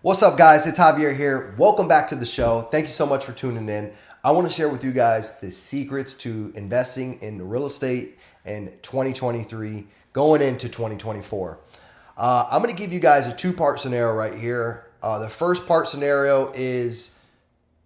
What's up, guys? It's Javier here. Welcome back to the show. Thank you so much for tuning in. I want to share with you guys the secrets to investing in real estate in 2023 going into 2024. I'm going to give you guys a two-part scenario right here. The first part scenario is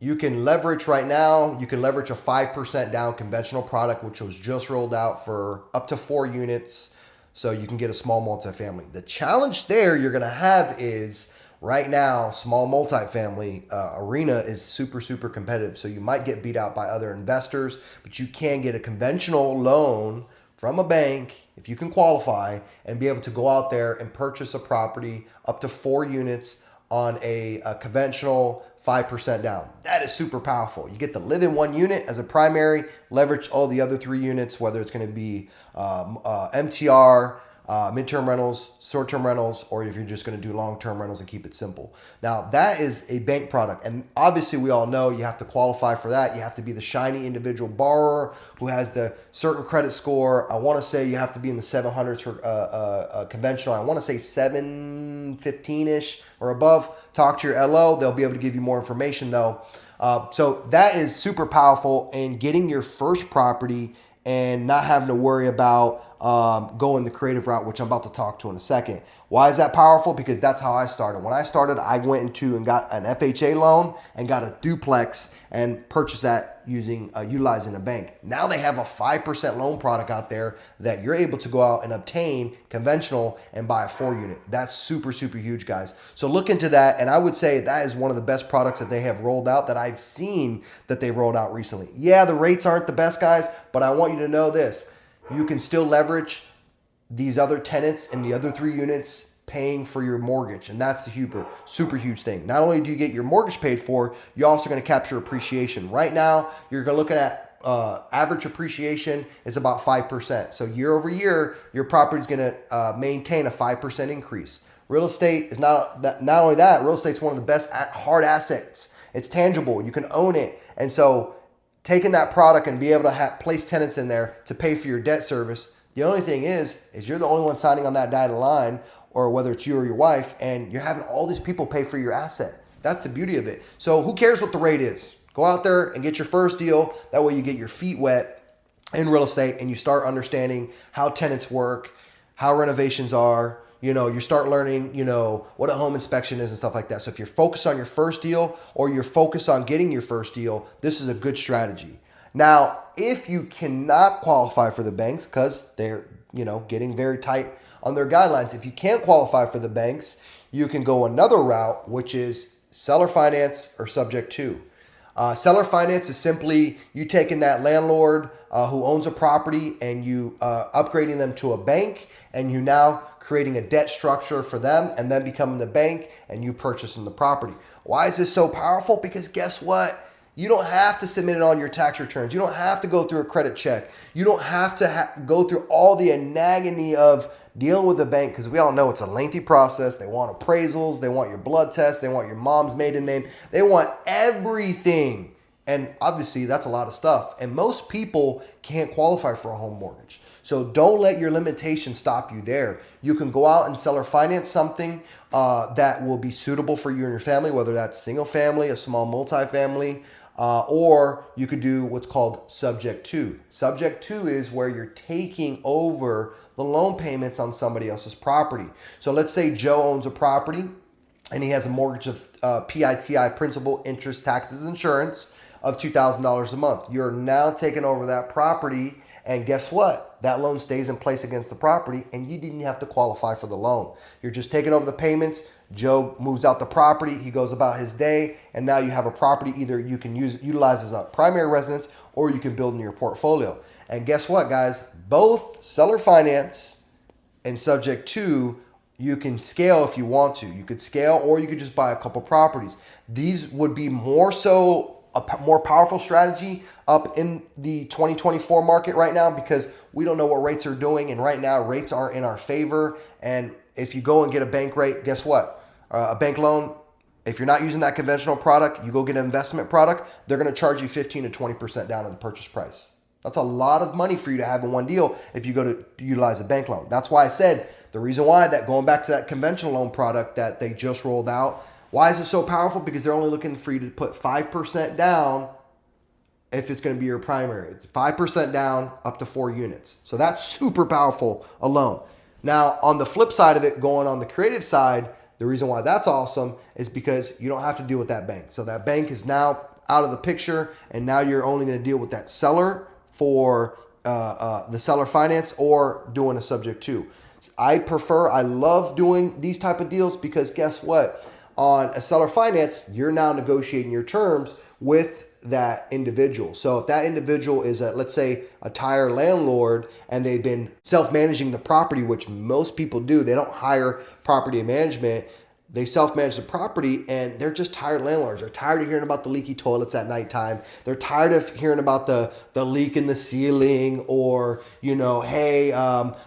you can leverage right now, you can leverage a 5% down conventional product, which was just rolled out for up to 4 units. So you can get a small multifamily. The challenge there you're going to have is right now, small multifamily arena is super competitive. So you might get beat out by other investors, but you can get a conventional loan from a bank if you can qualify and be able to go out there and purchase a property up to 4 units on a conventional 5% down. That is super powerful. You get to live in 1 unit as a primary, leverage all the other 3 units, whether it's going to be MTR, midterm rentals, short-term rentals, or if you're just going to do long-term rentals and keep it simple. Now, that is a bank product. And obviously, we all know you have to qualify for that. You have to be the shiny individual borrower who has the certain credit score. I want to say you have to be in the 700s for conventional. I want to say 715-ish or above. Talk to your LO. They'll be able to give you more information, though. So that is super powerful in getting your first property and not having to worry about going the creative route, which I'm about to talk to in a second. Why is that powerful? Because that's how I started. When I started, I went into and got an FHA loan and got a duplex and purchased that utilizing a bank. Now they have a 5% loan product out there that you're able to go out and obtain conventional and buy a 4 unit. That's super huge, guys. So look into that. And I would say that is one of the best products that they have rolled out that I've seen that they rolled out recently. Yeah, the rates aren't the best, guys, but I want you to know this. You can still leverage these other tenants in the other 3 units paying for your mortgage. And that's the super huge thing. Not only do you get your mortgage paid for, you're also going to capture appreciation. Right now, you're looking at average appreciation is about 5%. So year over year, your property is going to maintain a 5% increase. Real estate is not only that, real estate is one of the best hard assets. It's tangible. You can own it. And so taking that product and be able to place tenants in there to pay for your debt service. The only thing is you're the only one signing on that dotted line, or whether it's you or your wife, and you're having all these people pay for your asset. That's the beauty of it. So who cares what the rate is? Go out there and get your first deal. That way you get your feet wet in real estate and you start understanding how tenants work, how renovations are. You start learning, what a home inspection is and stuff like that. So if you're focused on your first deal or you're focused on getting your first deal, this is a good strategy. Now, if you cannot qualify for the banks because they're, getting very tight on their guidelines, if you can't qualify for the banks, you can go another route, which is seller finance or subject to. Seller finance is simply you taking that landlord who owns a property and you upgrading them to a bank, and you now creating a debt structure for them and then becoming the bank and you purchasing the property. Why is this so powerful? Because guess what? You don't have to submit it on your tax returns. You don't have to go through a credit check. You don't have to go through all the agony of dealing with the bank, because we all know it's a lengthy process. They want appraisals. They want your blood test. They want your mom's maiden name. They want everything. And obviously, that's a lot of stuff. And most people can't qualify for a home mortgage. So don't let your limitations stop you there. You can go out and seller finance something that will be suitable for you and your family, whether that's single family, a small multifamily, or you could do what's called subject to. Subject to is where you're taking over the loan payments on somebody else's property. So let's say Joe owns a property and he has a mortgage of PITI, principal, interest, taxes, insurance of $2,000 a month. You're now taking over that property, and guess what? That loan stays in place against the property, and you didn't have to qualify for the loan. You're just taking over the payments. Joe moves out the property. He goes about his day, and now you have a property either you can utilize as a primary residence or you can build in your portfolio. And guess what, guys? Both seller finance and subject to, you can scale if you want to. You could scale, or you could just buy a couple properties. These would be more so a more powerful strategy up in the 2024 market right now, because we don't know what rates are doing. And right now rates are in our favor. And if you go and get a bank rate, guess what? A bank loan, if you're not using that conventional product, you go get an investment product, they're going to charge you 15 to 20% down on the purchase price. That's a lot of money for you to have in one deal if you go to utilize a bank loan. That's why I said the reason why that, going back to that conventional loan product that they just rolled out, Why is it so powerful? Because they're only looking for you to put 5% down if it's going to be your primary. It's 5% down up to 4 units. So that's super powerful alone. Now, on the flip side of it, going on the creative side, the reason why that's awesome is because you don't have to deal with that bank. So that bank is now out of the picture, and now you're only going to deal with that seller for the seller finance or doing a subject to. I love doing these type of deals because guess what? On a seller finance, you're now negotiating your terms with that individual. So if that individual is let's say a tire landlord and they've been self-managing the property, which most people do, they don't hire property management. They self-manage the property and they're just tired landlords. They're tired of hearing about the leaky toilets at nighttime. They're tired of hearing about the leak in the ceiling or, hey,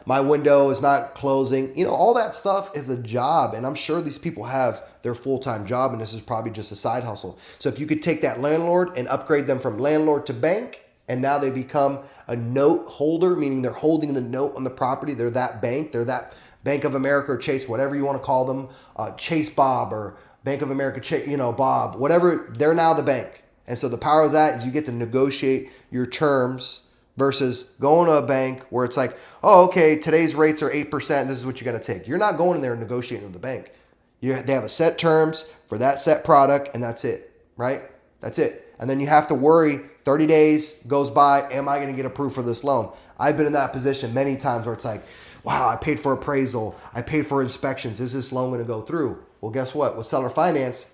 my window is not closing. All that stuff is a job. And I'm sure these people have their full-time job and this is probably just a side hustle. So if you could take that landlord and upgrade them from landlord to bank, and now they become a note holder, meaning they're holding the note on the property. They're that bank. They're that Bank of America or Chase, whatever you want to call them, Chase Bob or Bank of America, Bob, whatever, they're now the bank. And so the power of that is you get to negotiate your terms versus going to a bank where it's like, oh, okay, today's rates are 8%. This is what you're going to take. You're not going in there and negotiating with the bank. They have a set terms for that set product and that's it, right? That's it. And then you have to worry 30 days goes by. Am I going to get approved for this loan? I've been in that position many times where it's like, wow, I paid for appraisal. I paid for inspections. Is this loan going to go through? Well, guess what? With seller finance,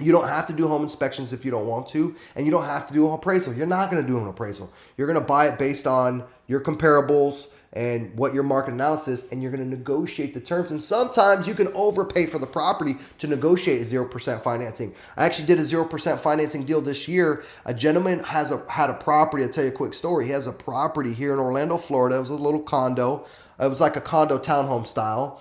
you don't have to do home inspections if you don't want to, and you don't have to do an appraisal. You're not going to do an appraisal. You're going to buy it based on your comparables and what your market analysis, and you're going to negotiate the terms. And sometimes you can overpay for the property to negotiate a 0% financing. I actually did a 0% financing deal this year. A gentleman had a property. I'll tell you a quick story. He has a property here in Orlando, Florida. It was a little condo. It was like a condo townhome style,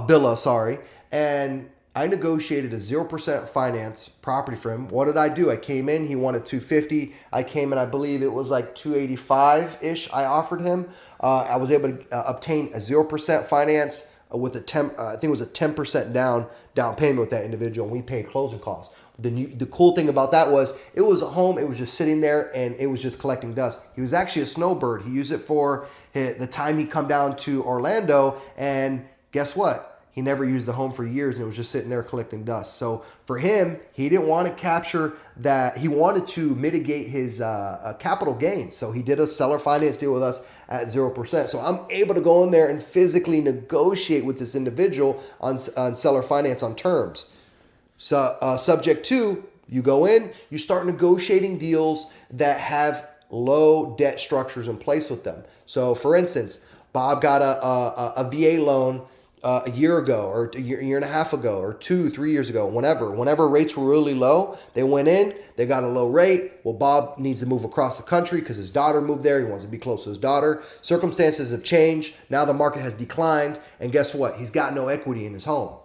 villa, sorry. And I negotiated a 0% finance property for him. What did I do? I came in, he wanted 250. I came in, I believe it was like 285-ish I offered him. I was able to obtain a 0% finance with I think it was a 10% down payment with that individual, and we paid closing costs. The cool thing about that was it was a home. It was just sitting there and it was just collecting dust. He was actually a snowbird. He used it for the time he come down to Orlando, and guess what? He never used the home for years and it was just sitting there collecting dust. So for him, he didn't want to capture that. He wanted to mitigate his capital gains. So he did a seller finance deal with us at 0%. So I'm able to go in there and physically negotiate with this individual on seller finance on terms. So subject to, you go in, you start negotiating deals that have low debt structures in place with them. So for instance, Bob got a VA loan a year ago or a year and a half ago or 2-3 years ago, whenever rates were really low, they went in, they got a low rate. Well, Bob needs to move across the country because his daughter moved there. He wants to be close to his daughter. Circumstances have changed. Now the market has declined. And guess what? He's got no equity in his home.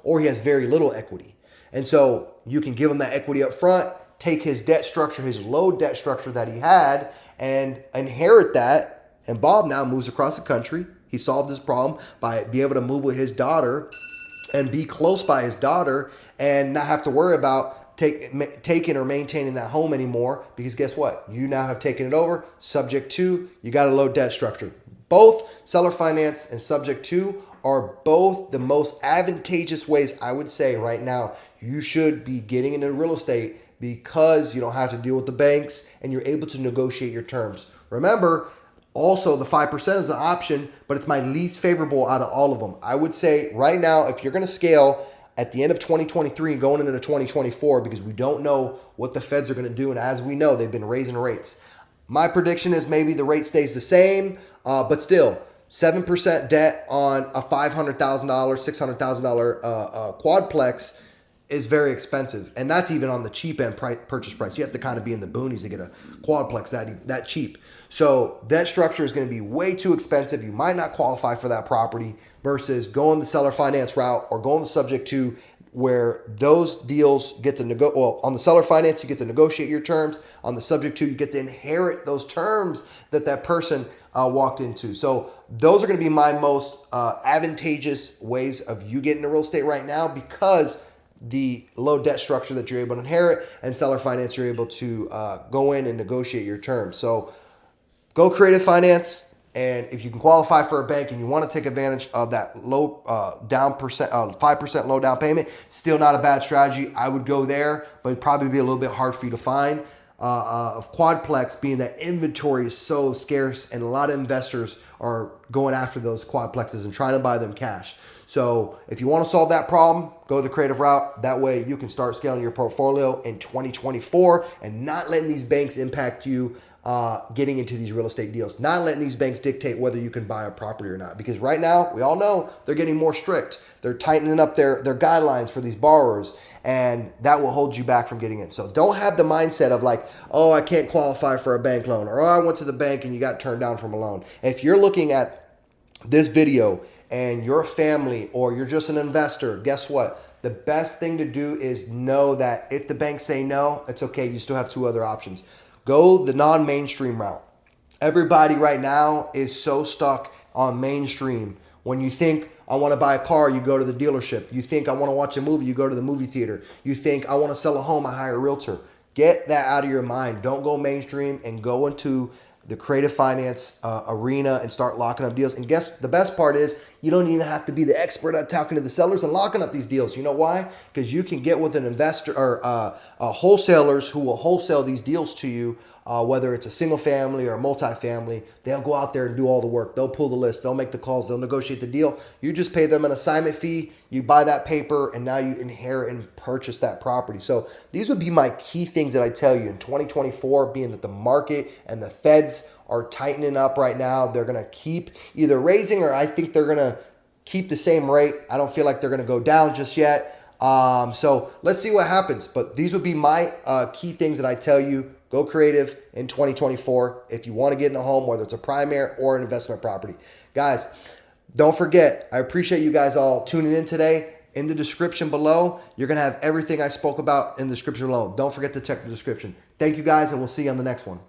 Or he has very little equity. And so you can give him that equity up front, take his debt structure, his low debt structure that he had, and inherit that. And Bob now moves across the country. He solved this problem by being able to move with his daughter and be close by his daughter and not have to worry about taking or maintaining that home anymore, because guess what? You now have taken it over. Subject to, you got a low debt structure. Both seller finance and subject to are both the most advantageous ways, I would say right now, you should be getting into real estate, because you don't have to deal with the banks and you're able to negotiate your terms. Remember, also the 5% is an option, but it's my least favorable out of all of them. I would say right now, if you're going to scale at the end of 2023 and going into 2024, because we don't know what the feds are going to do, and as we know, they've been raising rates. My prediction is maybe the rate stays the same, but still, 7% debt on a $500,000, $600,000 quadplex is very expensive. And that's even on the cheap end purchase price. You have to kind of be in the boonies to get a quadplex that cheap. So that structure is going to be way too expensive. You might not qualify for that property versus going the seller finance route or going the subject to, where those deals get to on the seller finance, you get to negotiate your terms. On the subject to, you get to inherit those terms that person walked into. So those are going to be my most advantageous ways of you getting into real estate right now, because the low debt structure that you're able to inherit, and seller finance, you're able to go in and negotiate your terms. So go creative finance. And if you can qualify for a bank and you want to take advantage of that low down percent, 5% low down payment, still not a bad strategy. I would go there, but it'd probably be a little bit hard for you to find. Of quadplex, being that inventory is so scarce and a lot of investors are going after those quadplexes and trying to buy them cash. So if you want to solve that problem, go the creative route. That way you can start scaling your portfolio in 2024 and not letting these banks impact you getting into these real estate deals, not letting these banks dictate whether you can buy a property or not. Because right now, we all know they're getting more strict. They're tightening up their guidelines for these borrowers, and that will hold you back from getting in. So don't have the mindset of like, oh, I can't qualify for a bank loan, or oh, I went to the bank and you got turned down from a loan. If you're looking at this video and you're a family or you're just an investor, guess what? The best thing to do is know that if the banks say no, it's okay. You still have two other options. Go the non-mainstream route. Everybody right now is so stuck on mainstream. When you think, I want to buy a car, you go to the dealership. You think, I want to watch a movie, you go to the movie theater. You think, I want to sell a home, I hire a realtor. Get that out of your mind. Don't go mainstream and go into the creative finance arena and start locking up deals. And guess the best part is you don't even have to be the expert at talking to the sellers and locking up these deals. You know why? Because you can get with an investor or wholesalers who will wholesale these deals to you, whether it's a single family or a multifamily. They'll go out there and do all the work. They'll pull the list. They'll make the calls. They'll negotiate the deal. You just pay them an assignment fee. You buy that paper, and now you inherit and purchase that property. So these would be my key things that I tell you in 2024, being that the market and the feds are tightening up right now. They're going to keep either raising, or I think they're going to keep the same rate. I don't feel like they're going to go down just yet. So let's see what happens. But these would be my key things that I tell you. Go creative in 2024 if you want to get in a home, whether it's a primary or an investment property. Guys, don't forget, I appreciate you guys all tuning in today. In the description below, you're going to have everything I spoke about in the description below. Don't forget to check the description. Thank you guys, and we'll see you on the next one.